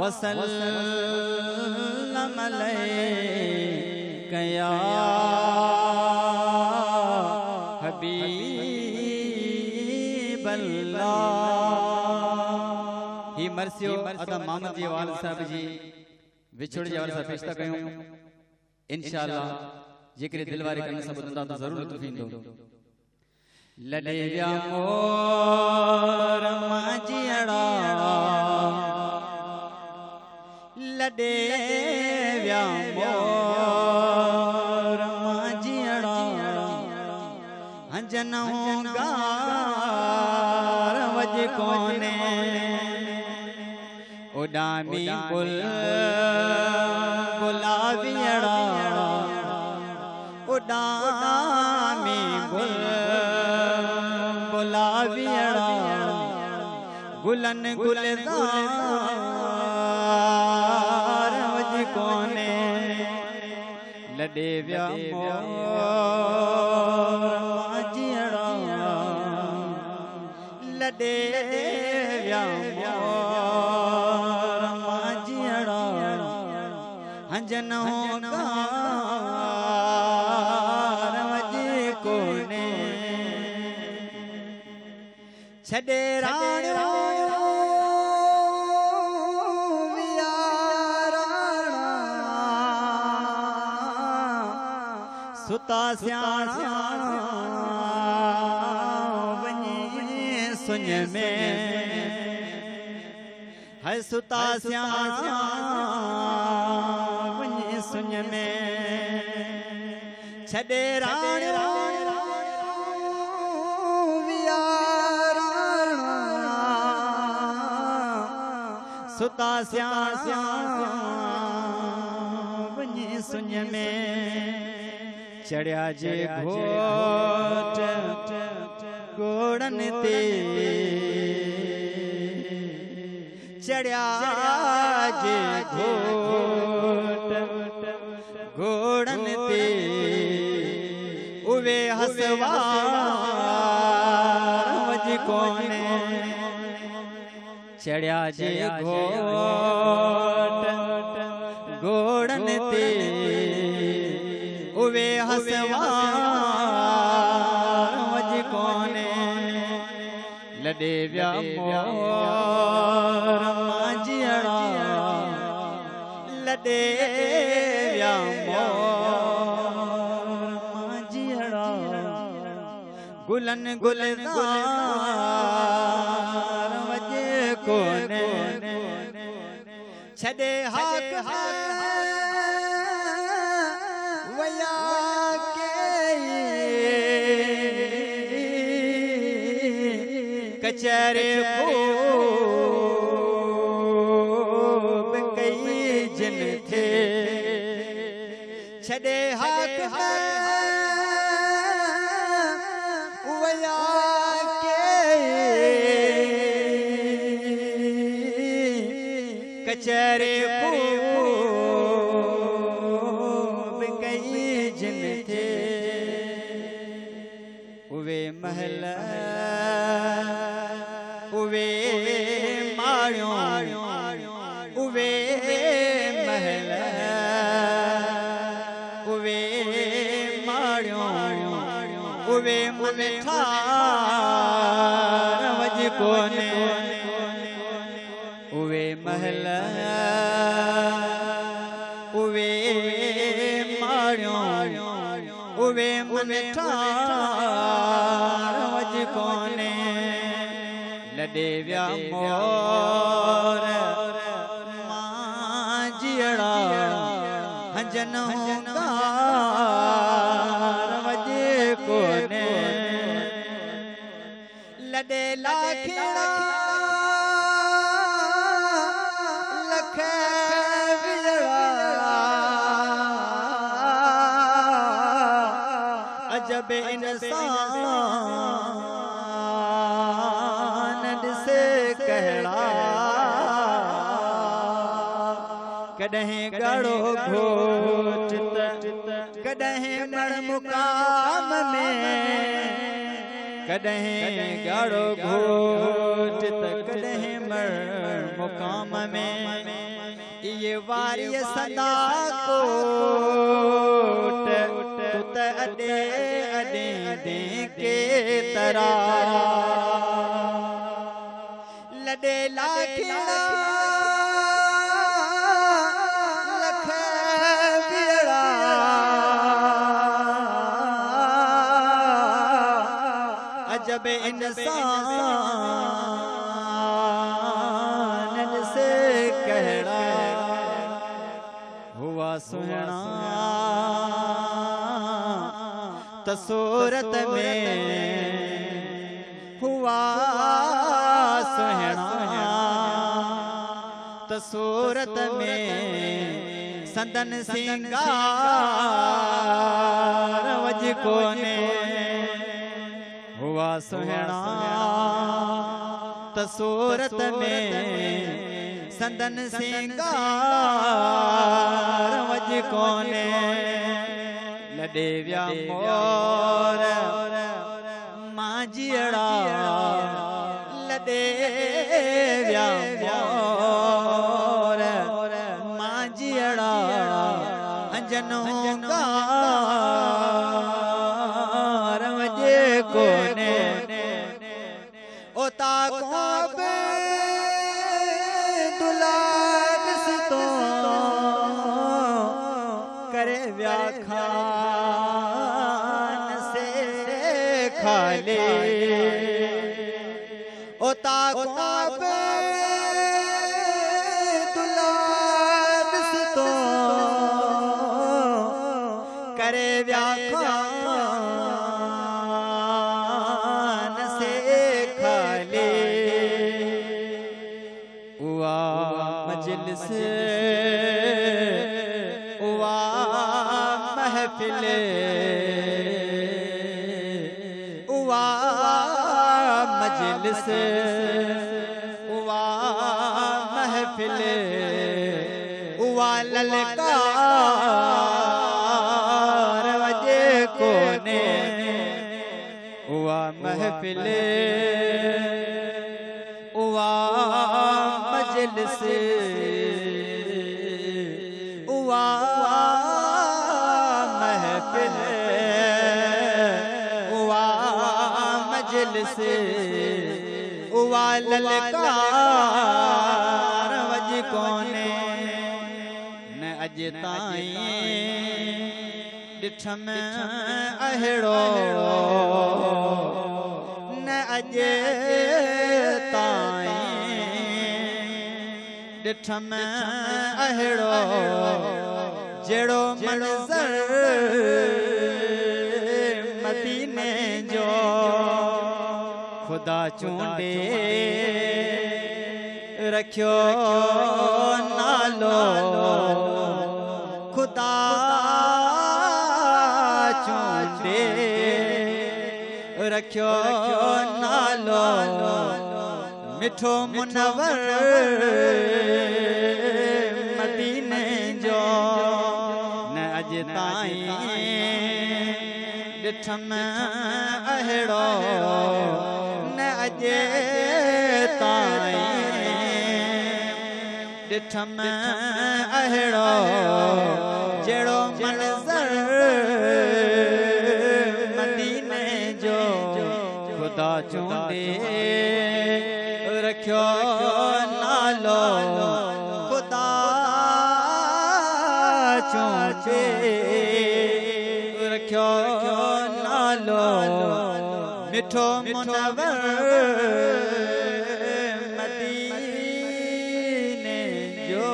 वसल्लम अलैका या हबीबल्लाह। ही मरसियो अदा मोहम्मद जी वाल साहब जी विछोड़ जी वाल साहब पेशता कयूं इंशाअल्लाह जेकरे दिलवारी करने सब बंदा तो जरूर लुत्फ इंदो। लडे व्या मोर माजियड़ा लडे व्या मोर माजियड़ा हंजनों गार वज कोने उडामी बुल गुलाबियड़ा उडामी बुल गुलाबियड़ा गुलन गुलजार वज कोने लडे व्या मोर माजियड़ा लडे व्या मोर माजियड़ा हंजनों गार वज कोने छडे राण सुता स्या वञी सुन में है सुता स्या वञी सुन में छॾे राण सुता स्या वञी सुन में चढ़िया जे घोट घोड़न ते चढ़िया जे घोट घोड़न ते उवे हसवार वज कोने चढ़िया जे घोट घोड़न ते उवे हसवार वज कोने लडे व्या मोर माजियड़ा लडे व्या मोर माजियड़ा गुलन गुलजार वज कोने छडे हाक वया कचरे खूब कई जिन थे छडे हाक वया के कचरे खूब कई जिन थे उवे महल उवे माड़ियों उवे महल उवे माड़ियों उवे मन ठार वज कोने उवे महल उवे माड़ियों उवे मन ठार वज कोने लडे व्या मोर माजियड़ा हंजनों गार वज कोने लडे लाखिया लख अजब इंसान से कहड़ा कदहें गड़ो घोट कदहें मण मुकाम में कदहें गड़ो घोट कदहें मुकाम में ये वारी सदा कोट तुत अडे अडे दे के तरा लडे लाखड़ा लख बिड़ा अजब इंसान से कहड़ा हुआ सुहना तसूरत में हुआ सुहना तसूरत में संदन सिंगार वज को ने हुआ सुहना तसूरत में संदन सिंगार वज को ने लडे व्या मोर मांजियड़ा लडे व्या मोर मांजियड़ा अंजनों का रवजे कोने ओता को दुलार तो करे व्याखान से खाले ओता को दुलार तो करे व्याखान से खाले उआ मजलिस उआ महफिल उआ मजलिस उआ महफिल उआ ललकार वजे कोने उआ महफिल उआ मजलिस उआ महफिल उआ मजलिस उआ ललकार वज कोने न अज ताईं ॾिठम अहिड़ो न अज ताईं ॾिठम अहिड़ो जहिड़ो मंज़र मदीने जो खुदा चूंडे रखियो नालो खुदा चूंडे रखियो नालो मिठो मुनवर मदीने जो न अज ताईं ॾिठम अहिड़ो न अज ताईं ॾिठम अहिड़ो जहिड़ो मंज़र मदीने जो खुदा चूंडे रखियो नालो खुदा चूंडे रखियो नालो मिठो मुनवर मदीने जो